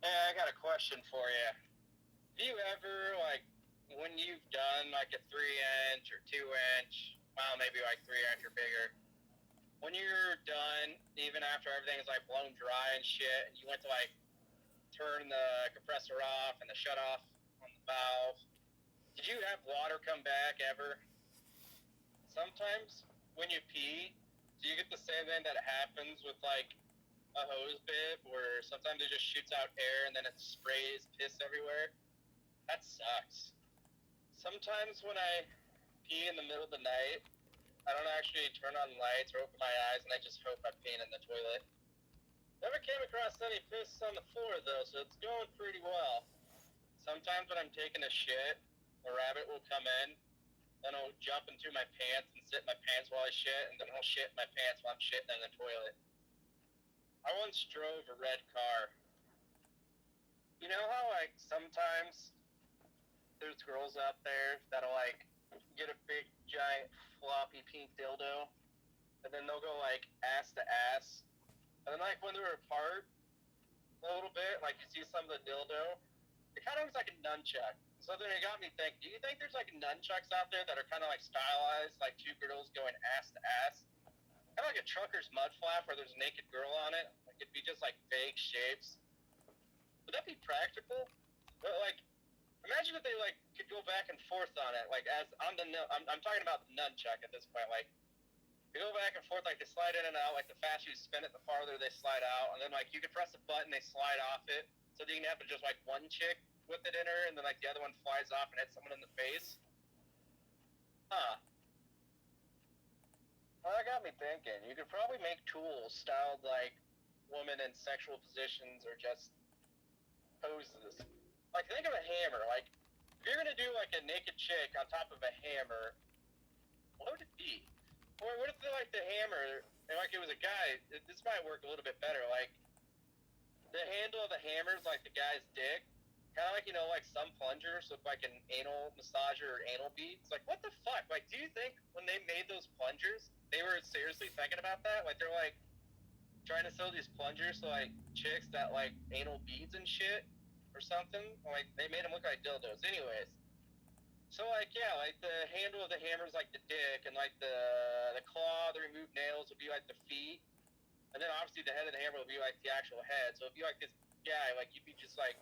Hey, I got a question for you. Do you ever, like, when you've done like a 3 inch or 2 inch, well, maybe like 3 inch or bigger, when you're done, even after everything's like blown dry and shit, and you went to like turn the compressor off and the shut off on the valve, did you have water come back ever? Sometimes when you pee, do you get the same thing that happens with like a hose bib where sometimes it just shoots out air and then it sprays piss everywhere? That sucks. Sometimes when I pee in the middle of the night, I don't actually turn on lights or open my eyes, and I just hope I'm peeing in the toilet. Never came across any piss on the floor though, so it's going pretty well. Sometimes when I'm taking a shit, a rabbit will come in, then it'll jump into my pants and sit in my pants while I shit, and then it'll shit in my pants while I'm shitting in the toilet. I once drove a red car. You know how like sometimes there's girls out there that'll like get a big giant floppy pink dildo, and then they'll go like ass to ass, and then like when they're apart a little bit, like you see some of the dildo, it kind of looks like a nunchuck. So then it got me thinking: do you think there's like nunchucks out there that are kind of like stylized, like two girls going ass to ass, kind of like a trucker's mud flap where there's a naked girl on it? Like it'd be just like vague shapes. Would that be practical? But like, imagine if they like could go back and forth on it. Like as I'm talking about the nunchuck at this point. Like they go back and forth, like they slide in and out. Like the faster you spin it, the farther they slide out. And then like you can press a button, they slide off it. So you can have just like one chick with it in her, and then like the other one flies off and hits someone in the face. Huh. Well, that got me thinking. You could probably make tools styled like women in sexual positions or just poses. Like think of a hammer. Like if you're gonna do like a naked chick on top of a hammer, what would it be? Or what if they like the hammer and like it was a guy? This might work a little bit better. Like the handle of the hammer is like the guy's dick. Kind of like, like some plungers with like an anal massager or anal beads. Like, what the fuck? Like, do you think when they made those plungers, they were seriously thinking about that? Like, they're like trying to sell these plungers to like chicks that like anal beads and shit or something. Like, they made them look like dildos. Anyways, so like yeah, like the handle of the hammer is like the dick, and like the claw, the removed nails would be like the feet, and then obviously the head of the hammer would be like the actual head. So it'd be like this guy, like you'd be just like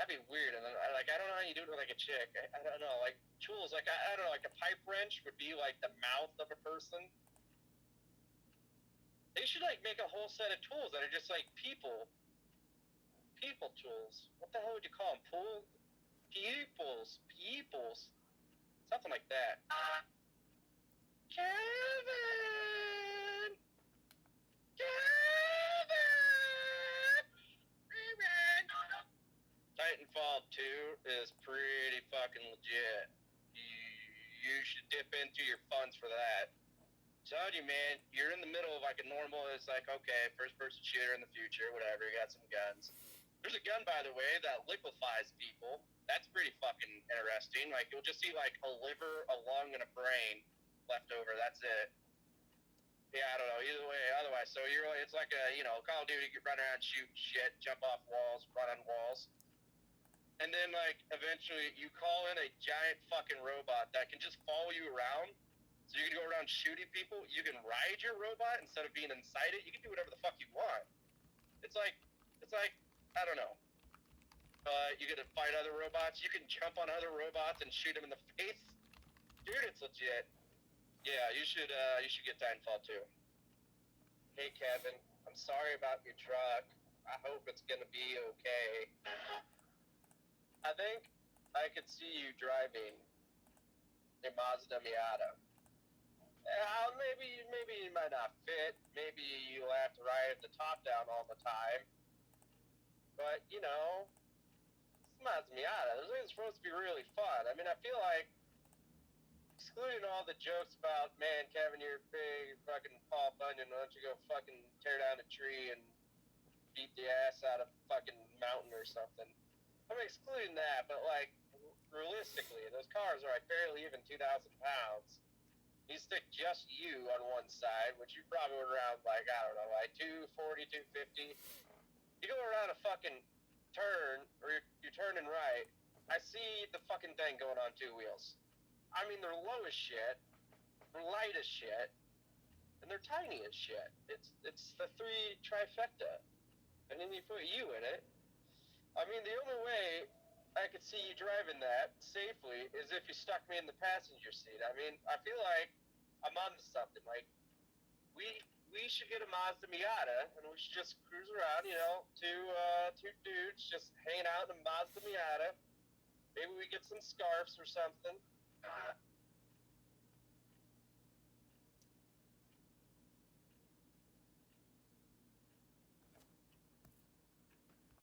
that'd be weird. And then like I don't know how you do it with like a chick. I don't know. Like tools, like I don't know, like a pipe wrench would be like the mouth of a person. They should like make a whole set of tools that are just like people tools. What the hell would you call them? Peoples, something like that. Kevin, Kevin. Titanfall 2 is pretty fucking legit. You should dip into your funds for that. Telling you, man, you're in the middle of like a normal. It's like okay, first person shooter in the future, whatever. You got some guns. There's a gun, by the way, that liquefies people. That's pretty fucking interesting. Like you'll just see like a liver, a lung, and a brain left over. That's it. Yeah, I don't know. Either way, otherwise, so you're like, it's like a Call of Duty. You run around, shoot shit, jump off walls, run on walls, and then like eventually you call in a giant fucking robot that can just follow you around. So you can go around shooting people. You can ride your robot instead of being inside it. You can do whatever the fuck you want. It's like I don't know. You get to fight other robots. You can jump on other robots and shoot them in the face. Dude, it's legit. Yeah, you should get Titanfall 2. Hey Kevin, I'm sorry about your truck. I hope it's gonna be okay. I think I could see you driving a Mazda Miata. Maybe you might not fit. Maybe you'll have to ride the top down all the time. But it's Mazda Miata. Those things are supposed to be really fun. I mean, I feel like excluding all the jokes about, man, Kevin, you're big, fucking Paul Bunyan. Why don't you go fucking tear down a tree and beat the ass out of a fucking mountain or something? I'm excluding that, but like realistically, those cars are like barely even 2,000 pounds. You stick just you on one side, which you probably would around like I don't know, like 240, 250. You go around a fucking turn, or you're turning right. I see the fucking thing going on two wheels. I mean, they're low as shit, they're light as shit, and they're tiny as shit. It's the three trifecta, and then you put you in it. I mean, the only way I could see you driving that safely is if you stuck me in the passenger seat. I mean, I feel like I'm onto something. Like, we should get a Mazda Miata, and we should just cruise around, you know, two dudes just hanging out in a Mazda Miata. Maybe we get some scarves or something.